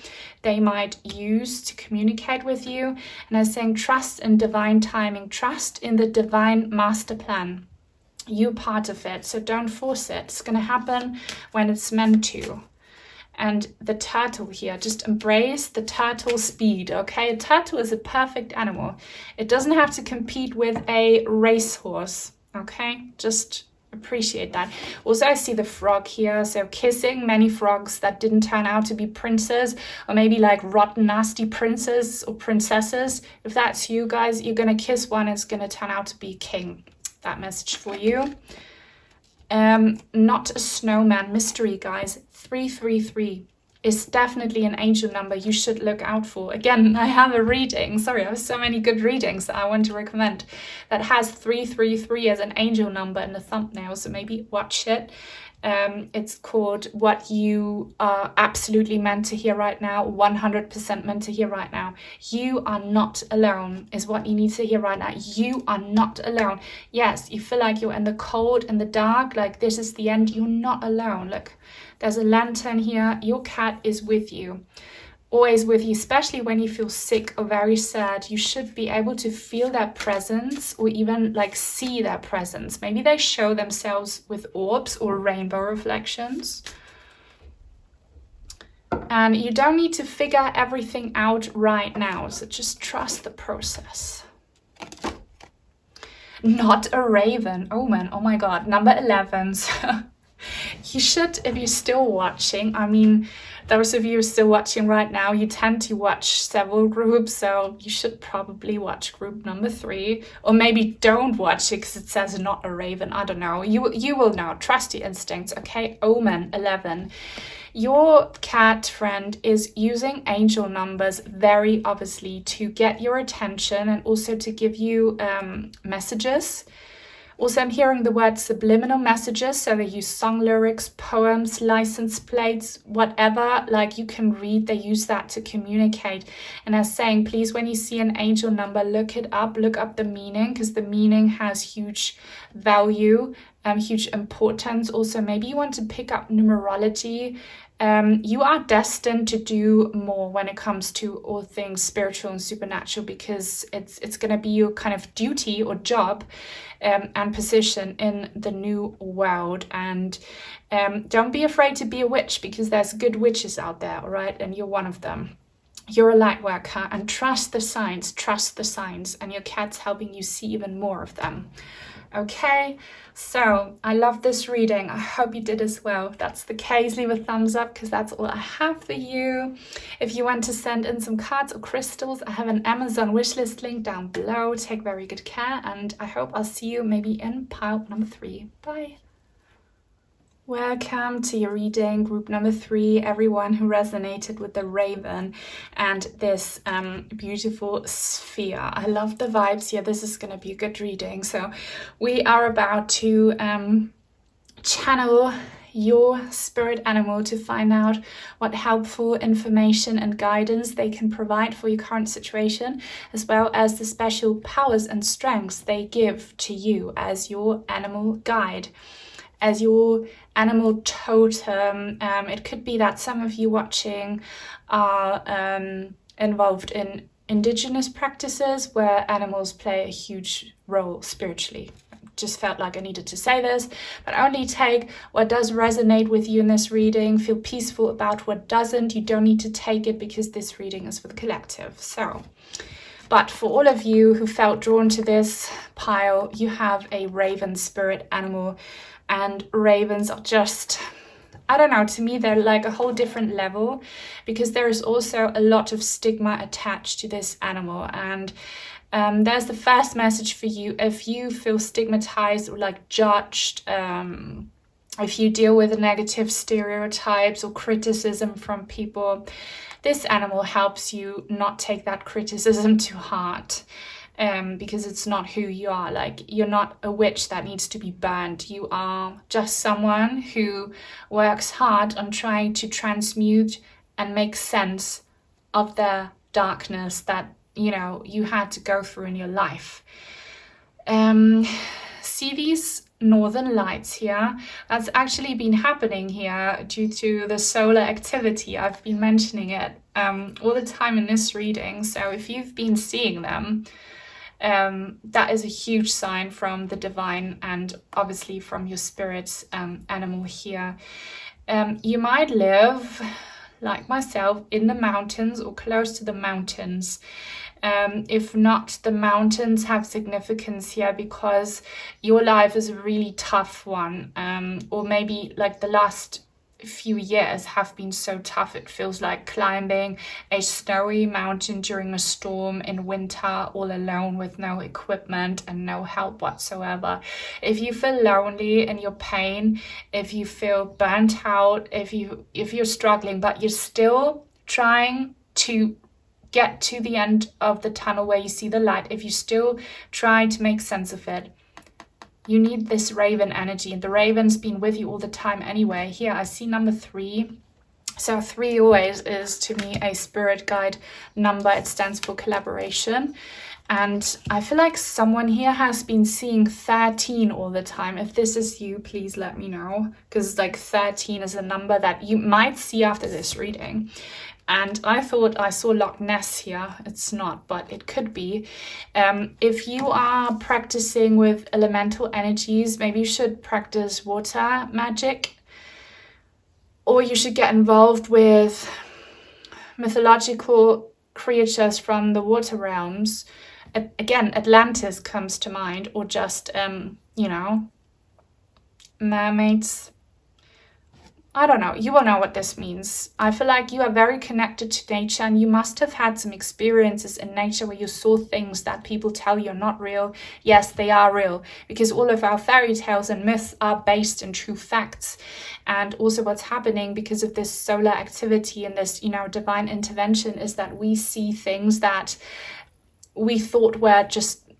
they might use to communicate with you. And I'm saying trust in divine timing, trust in the divine master plan. You're part of it, so don't force it. It's going to happen when it's meant to. And the turtle here, just embrace the turtle speed, okay? A turtle is a perfect animal. It doesn't have to compete with a racehorse, okay? Just appreciate that. Also, I see the frog here, so kissing many frogs that didn't turn out to be princes, or maybe like rotten, nasty princes or princesses. If that's you guys, you're gonna kiss one, it's gonna turn out to be king. That message for you. Not a snowman mystery, guys. 333 is definitely an angel number you should look out for. Again, I have a reading. Sorry, I have so many good readings that I want to recommend that has 333 as an angel number in the thumbnail, so maybe watch it. It's called What You Are Absolutely Meant to Hear Right Now, 100% meant to hear right now. You are not alone is what you need to hear right now. You are not alone. Yes, you feel like you're in the cold, in the dark, like this is the end. You're not alone. Look, there's a lantern here. Your cat is with you. Always with you, especially when you feel sick or very sad. You should be able to feel their presence or even like see their presence. Maybe they show themselves with orbs or rainbow reflections. And you don't need to figure everything out right now, so just trust the process. Not a raven. Oh man, oh my god, number 11. You should, if you're still watching, I mean, those of you who are still watching right now, you tend to watch several groups, so you should probably watch group number 3, or maybe don't watch it because it says not a raven. I don't know. You will know. Trust your instincts. Okay, Omen 11. Your cat friend is using angel numbers very obviously to get your attention and also to give you messages. Also, I'm hearing the word subliminal messages, so they use song lyrics, poems, license plates, whatever, like you can read, they use that to communicate. And as saying, please, when you see an angel number, look up the meaning, because the meaning has huge value, huge importance. Also, maybe you want to pick up numerology. You are destined to do more when it comes to all things spiritual and supernatural, because it's going to be your kind of duty or job and position in the new world. And don't be afraid to be a witch, because there's good witches out there, all right? And you're one of them. You're a light worker, and trust the signs, and your cat's helping you see even more of them. Okay, so I love this reading. I hope you did as well. If that's the case, leave a thumbs up, because that's all I have for you. If you want to send in some cards or crystals, I have an Amazon wishlist link down below. Take very good care, and I hope I'll see you maybe in pile number 3. Bye. Welcome to your reading, group number 3, everyone who resonated with the raven and this beautiful sphere. I love the vibes here. This is going to be a good reading. So we are about to channel your spirit animal to find out what helpful information and guidance they can provide for your current situation, as well as the special powers and strengths they give to you as your animal guide, as your animal totem. It could be that some of you watching are involved in indigenous practices where animals play a huge role spiritually. Just felt like I needed to say this, but only take what does resonate with you in this reading. Feel peaceful about what doesn't. You don't need to take it, because this reading is for the collective. So, but for all of you who felt drawn to this pile, you have a raven spirit animal. And ravens are just, I don't know, to me they're like a whole different level, because there is also a lot of stigma attached to this animal. And there's the first message for you. If you feel stigmatized or like judged, if you deal with negative stereotypes or criticism from people, this animal helps you not take that criticism to heart. Because it's not who you are. Like, you're not a witch that needs to be burned. You are just someone who works hard on trying to transmute and make sense of the darkness that, you know, you had to go through in your life. See these northern lights here? That's actually been happening here due to the solar activity. I've been mentioning it all the time in this reading. So if you've been seeing them, that is a huge sign from the divine and obviously from your spirit's animal here. You might live, like myself, in the mountains or close to the mountains. If not, the mountains have significance here because your life is a really tough one, or maybe like the last few years have been so tough. It feels like climbing a snowy mountain during a storm in winter, all alone with no equipment and no help whatsoever. If you feel lonely in your pain, if you feel burnt out, if you're struggling but you're still trying to get to the end of the tunnel where you see the light, if you still try to make sense of it, you need this raven energy. And the raven's been with you all the time anyway. Here I see number 3. So 3 always is to me a spirit guide number. It stands for collaboration. And I feel like someone here has been seeing 13 all the time. If this is you, please let me know, because like 13 is a number that you might see after this reading. And I thought I saw Loch Ness here. It's not, but it could be. If you are practicing with elemental energies, maybe you should practice water magic, or you should get involved with mythological creatures from the water realms. Again, Atlantis comes to mind, or just, mermaids. I don't know, you will know what this means. I feel like you are very connected to nature, and you must have had some experiences in nature where you saw things that people tell you are not real. Yes, they are real, because all of our fairy tales and myths are based in true facts. And also what's happening because of this solar activity and this, divine intervention is that we see things that we thought were just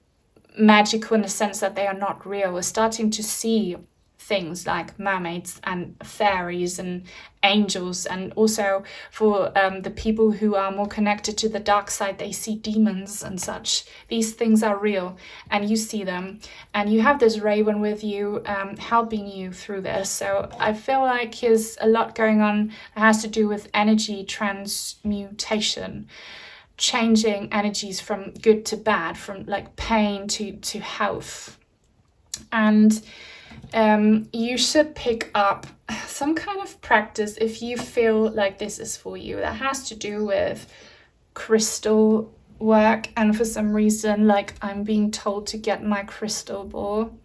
magical in the sense that they are not real. We're starting to see things like mermaids and fairies and angels, and also for the people who are more connected to the dark side, they see demons and such. These things are real and you see them, and you have this raven with you, helping you through this. So I feel like there's a lot going on that has to do with energy transmutation, changing energies from good to bad, from like pain to health. And you should pick up some kind of practice if you feel like this is for you, that has to do with crystal work. And for some reason, like, I'm being told to get my crystal ball.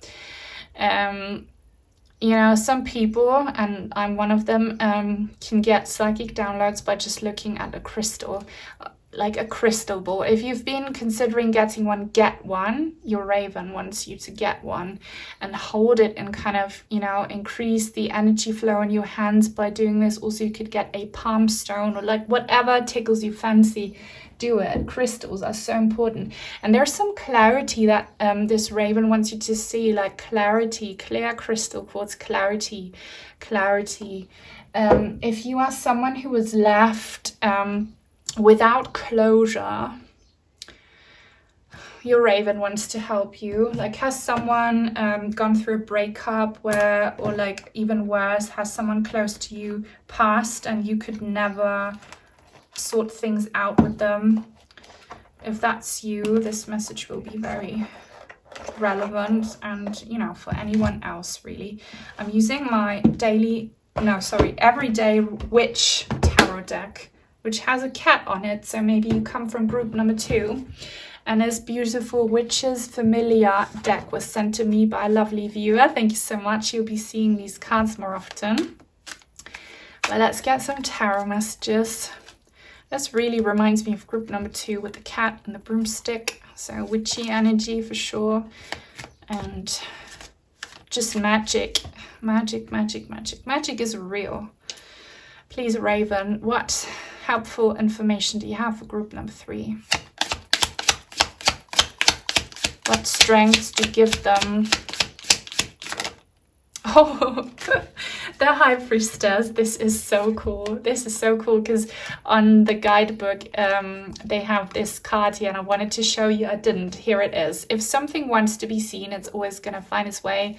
Some people, and I'm one of them, can get psychic downloads by just looking at a crystal, like a crystal ball. If you've been considering getting one, get one. Your raven wants you to get one and hold it and kind of, increase the energy flow in your hands by doing this. Also, you could get a palm stone or like whatever tickles you fancy. Do it. Crystals are so important. And there's some clarity that this raven wants you to see, like clarity, clear crystal quartz, clarity. If you are someone who was left without closure, your raven wants to help you. Like, has someone gone through a breakup or like even worse, has someone close to you passed and you could never sort things out with them? If that's you, this message will be very relevant, and for anyone else really. I'm using my everyday witch tarot deck, which has a cat on it, so maybe you come from group number 2. And this beautiful Witches Familiar deck was sent to me by a lovely viewer. Thank you so much. You'll be seeing these cards more often. But let's get some tarot messages. This really reminds me of group number 2 with the cat and the broomstick. So witchy energy for sure. And just magic. Magic is real. Please, Raven, what helpful information do you have for group number 3? What strengths do you give them? Oh, the High Priestess. This is so cool. This is so cool because on the guidebook, they have this card here, and I wanted to show you. I didn't. Here it is. If something wants to be seen, it's always going to find its way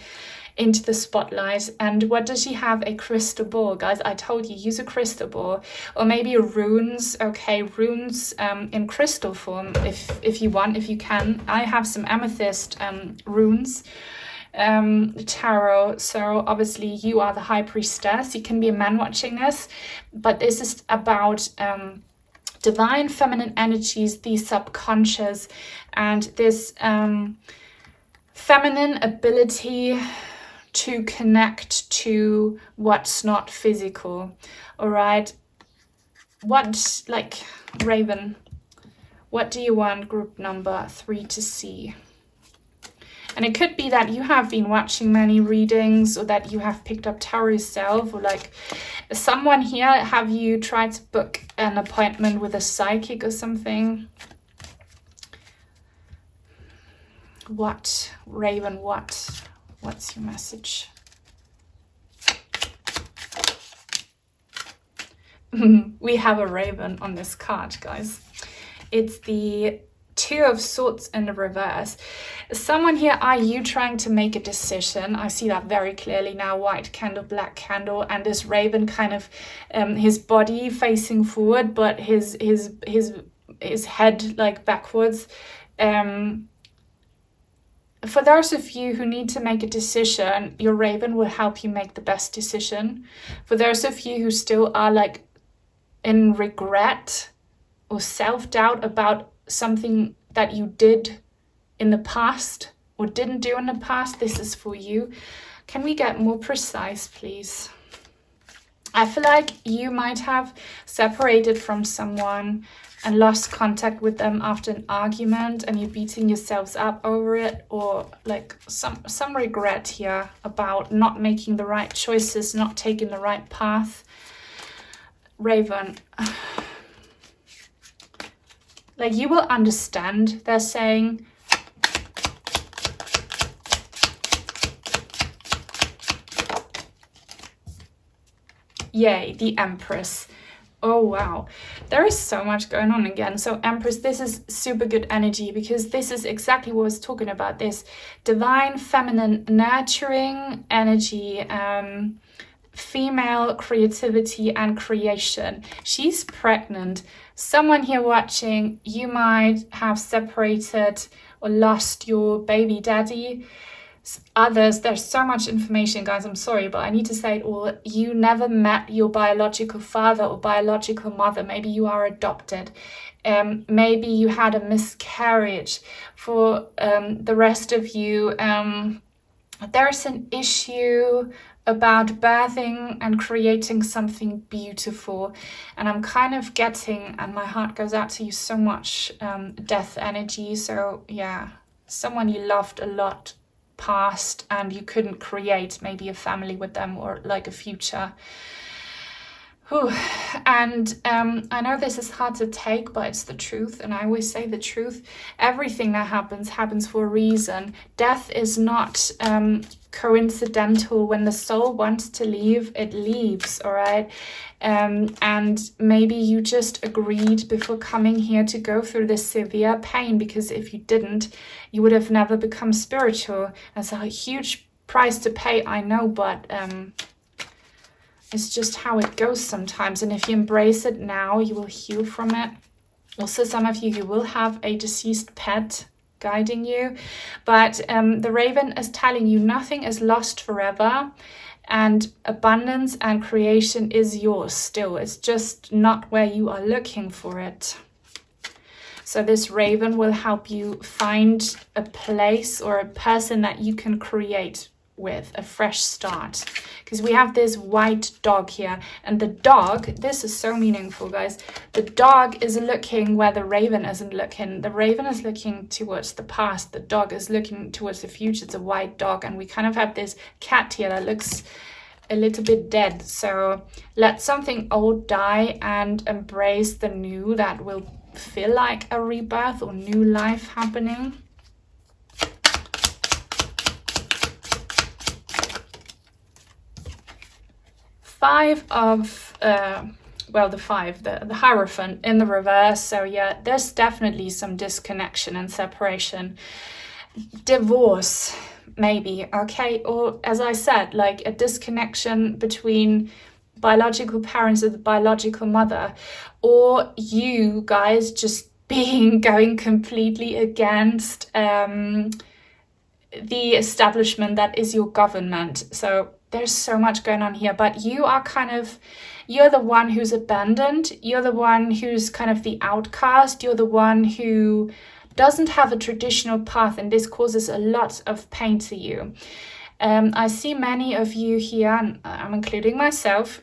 into the spotlight. And what does she have? A crystal ball. Guys, I told you, use a crystal ball, or maybe runes. Okay, runes in crystal form if you want, if you can. I have some amethyst runes. tarot. So obviously you are the high priestess. You can be a man watching this, but this is about divine feminine energies, the subconscious, and this feminine ability to connect to what's not physical. All right, what, like, Raven, what do you want group number 3 to see? And it could be that you have been watching many readings, or that you have picked up tarot yourself, or like someone here, have you tried to book an appointment with a psychic or something? What, Raven, what's your message? We have a raven on this card, guys. It's the 2 of Swords in the reverse. Someone here, are you trying to make a decision? I see that very clearly now. White candle, black candle, and this raven kind of his body facing forward, but his head like backwards. For those of you who need to make a decision, your raven will help you make the best decision. For those of you who still are like in regret or self-doubt about something that you did in the past or didn't do in the past, this is for you. Can we get more precise, please? I feel like you might have separated from someone and lost contact with them after an argument, and you're beating yourselves up over it, or like some regret here about not making the right choices, not taking the right path. Raven, like, you will understand, they're saying. Yay, the Empress. Oh, wow. There is so much going on again. So Empress, this is super good energy, because this is exactly what I was talking about. This divine, feminine, nurturing energy, female creativity and creation. She's pregnant. Someone here watching, you might have separated or lost your baby daddy. Others, there's so much information, guys, I'm sorry, but I need to say it all. You never met your biological father or biological mother. Maybe you are adopted. Maybe you had a miscarriage. For the rest of you, there's an issue about birthing and creating something beautiful, and I'm kind of getting, and my heart goes out to you, so much death energy. So yeah, someone you loved a lot past and you couldn't create maybe a family with them or like a future. Whew. And I know this is hard to take, but it's the truth, and I always say the truth. Everything that happens for a reason. Death is not coincidental. When the soul wants to leave, it leaves, all right? And maybe you just agreed before coming here to go through this severe pain, because if you didn't, you would have never become spiritual. That's a huge price to pay, I know, but it's just how it goes sometimes. And if you embrace it now, you will heal from it. Also, some of you will have a deceased pet guiding you. But the raven is telling you nothing is lost forever. And abundance and creation is yours still. It's just not where you are looking for it. So this raven will help you find a place or a person that you can create with, a fresh start. Because we have this white dog here, and the dog, this is so meaningful, guys. The dog is looking where the raven isn't looking. The raven is looking towards the past. The dog is looking towards the future. It's a white dog, and we kind of have this cat here that looks a little bit dead. So let something old die and embrace the new that will feel like a rebirth or new life happening. Five of, the Hierophant in the reverse. So yeah, there's definitely some disconnection and separation. Divorce, maybe, okay? Or as I said, like a disconnection between biological parents or the biological mother, or you guys just going completely against the establishment that is your government. So there's so much going on here, but you are you're the one who's abandoned. You're the one who's kind of the outcast. You're the one who doesn't have a traditional path, and this causes a lot of pain to you. I see many of you here, and I'm including myself,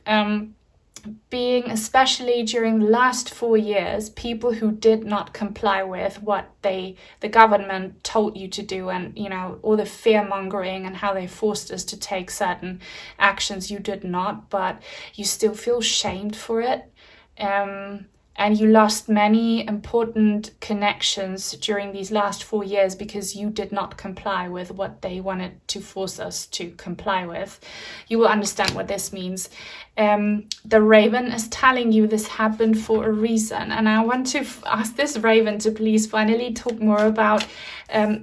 being, especially during the last 4 years, people who did not comply with what the government told you to do, and all the fear mongering and how they forced us to take certain actions you did not, but you still feel shamed for it. And you lost many important connections during these last 4 years because you did not comply with what they wanted to force us to comply with. You will understand what this means. The raven is telling you this happened for a reason. And I want to ask this raven to please finally talk more about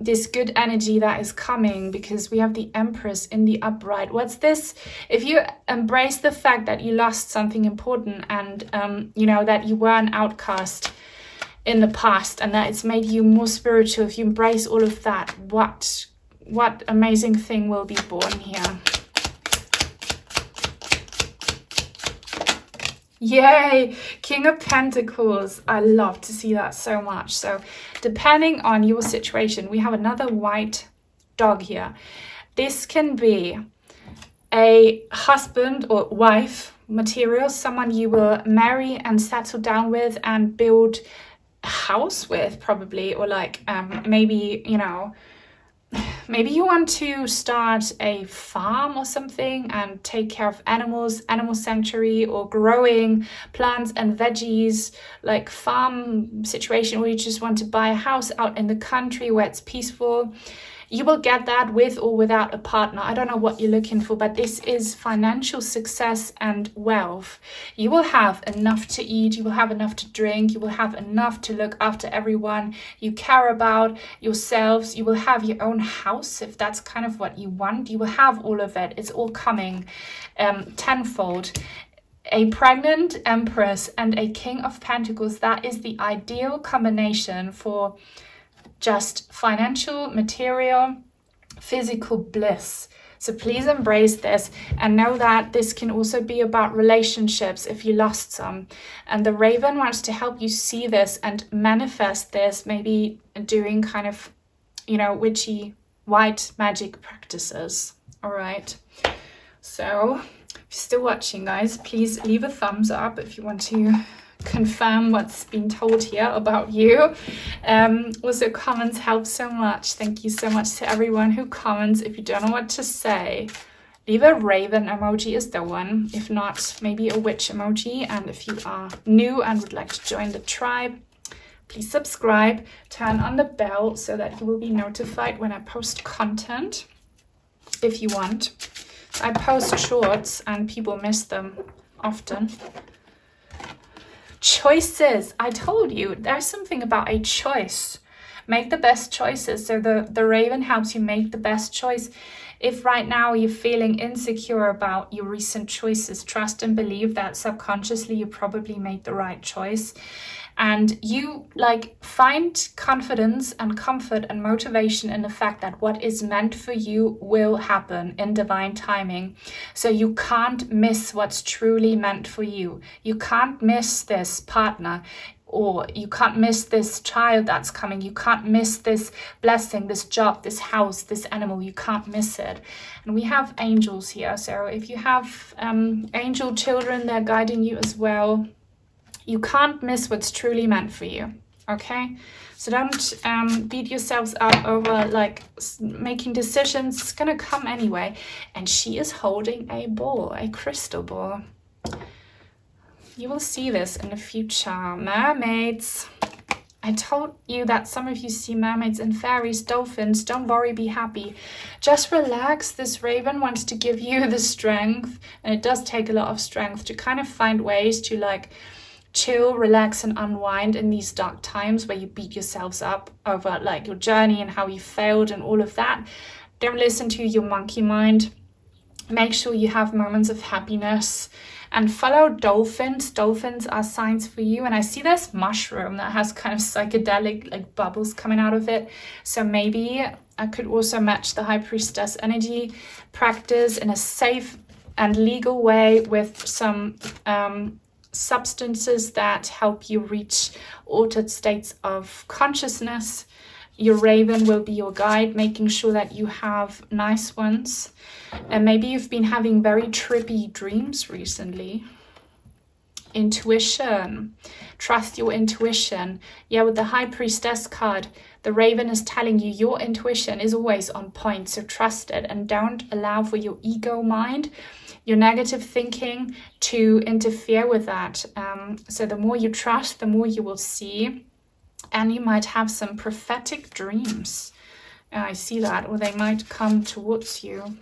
this good energy that is coming, because we have the Empress in the upright. What's this? If you embrace the fact that you lost something important, and that you were an outcast in the past, and that it's made you more spiritual, if you embrace all of that, what amazing thing will be born here? Yay! King of Pentacles. I love to see that so much. So depending on your situation, we have another white dog here. This can be a husband or wife material, someone you will marry and settle down with and build a house with, probably, or maybe you want to start a farm or something and take care of animals, animal sanctuary, or growing plants and veggies, like farm situation, or you just want to buy a house out in the country where it's peaceful. You will get that with or without a partner. I don't know what you're looking for, but this is financial success and wealth. You will have enough to eat, you will have enough to drink, you will have enough to look after everyone you care about, yourselves. You will have your own house if that's kind of what you want. You will have all of it. It's all coming tenfold. A pregnant Empress and a King of Pentacles, that is the ideal combination for just financial, material, physical bliss. So please embrace this, and know that this can also be about relationships if you lost some. And the Raven wants to help you see this and manifest this, maybe doing kind of, witchy white magic practices. All right. So if you're still watching, guys, please leave a thumbs up if you want to confirm what's been told here about you. Also, comments help so much. Thank you so much to everyone who comments. If you don't know what to say, leave a raven emoji is the one. If not, maybe a witch emoji. And if you are new and would like to join the tribe, please subscribe, turn on the bell so that you will be notified when I post content, if you want. I post shorts and people miss them often. Choices. I told you, there's something about a choice. Make the best choices. So the Raven helps you make the best choice. If right now you're feeling insecure about your recent choices, trust and believe that subconsciously you probably made the right choice. And you find confidence and comfort and motivation in the fact that what is meant for you will happen in divine timing. So you can't miss what's truly meant for you. You can't miss this partner, or you can't miss this child that's coming. You can't miss this blessing, this job, this house, this animal. You can't miss it. And we have angels here. So if you have angel children, they're guiding you as well. You can't miss what's truly meant for you, okay? So don't beat yourselves up over making decisions. It's gonna come anyway. And she is holding a ball, a crystal ball. You will see this in the future. Mermaids. I told you that some of you see mermaids and fairies, dolphins. Don't worry, be happy. Just relax. This Raven wants to give you the strength, and it does take a lot of strength to kind of find ways to chill, relax, and unwind in these dark times where you beat yourselves up over your journey and how you failed and all of that. Don't listen to your monkey mind. Make sure you have moments of happiness And follow dolphins. Dolphins are signs for you. And I see this mushroom that has kind of psychedelic like bubbles coming out of it. So maybe I could also match the High Priestess energy. Practice in a safe and legal way with some substances that help you reach altered states of consciousness. Your raven will be your guide, making sure that you have nice ones. And maybe you've been having very trippy dreams recently. Intuition. Trust your intuition. Yeah, with the High Priestess card, the raven is telling you your intuition is always on point. So trust it and don't allow for your ego mind, your negative thinking to interfere with that. So the more you trust, the more you will see. And you might have some prophetic dreams. I see that, or they might come towards you.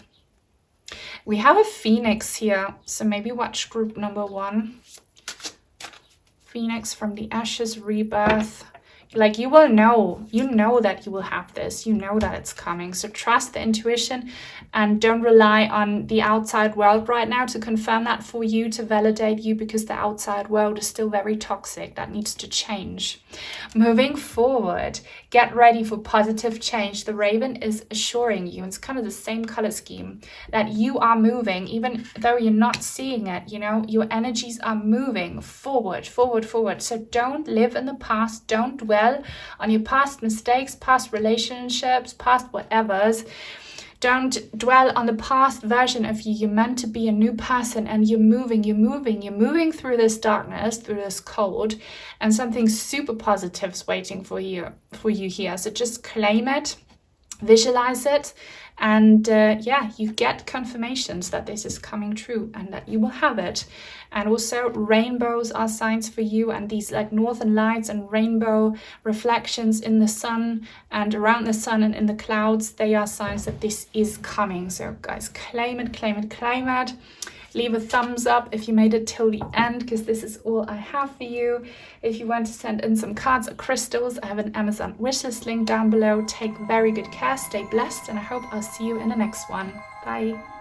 We have a phoenix here, so maybe watch group number 1. Phoenix from the ashes, rebirth. Like you will know, you know that you will have this, you know that it's coming. So trust the intuition and don't rely on the outside world right now to confirm that for you, to validate you, because the outside world is still very toxic. That needs to change. Moving forward, get ready for positive change. The raven is assuring you, it's kind of the same color scheme, that you are moving, even though you're not seeing it, you know, your energies are moving forward, forward, forward. So don't live in the past, don't dwell on your past mistakes, past relationships, past whatevers. Don't dwell on the past version of you. You're meant to be a new person, and you're moving through this darkness, through this cold, and something super positive is waiting for you here. So just claim it, visualize it, and yeah, you get confirmations that this is coming true and that you will have it. And also rainbows are signs for you, and these like northern lights and rainbow reflections in the sun and around the sun and in the clouds, they are signs that this is coming. So guys, claim it, claim it, claim it. Leave a thumbs up if you made it till the end, because this is all I have for you. If you want to send in some cards or crystals, I have an Amazon wishlist link down below. Take very good care, stay blessed, and I hope I'll see you in the next one. Bye.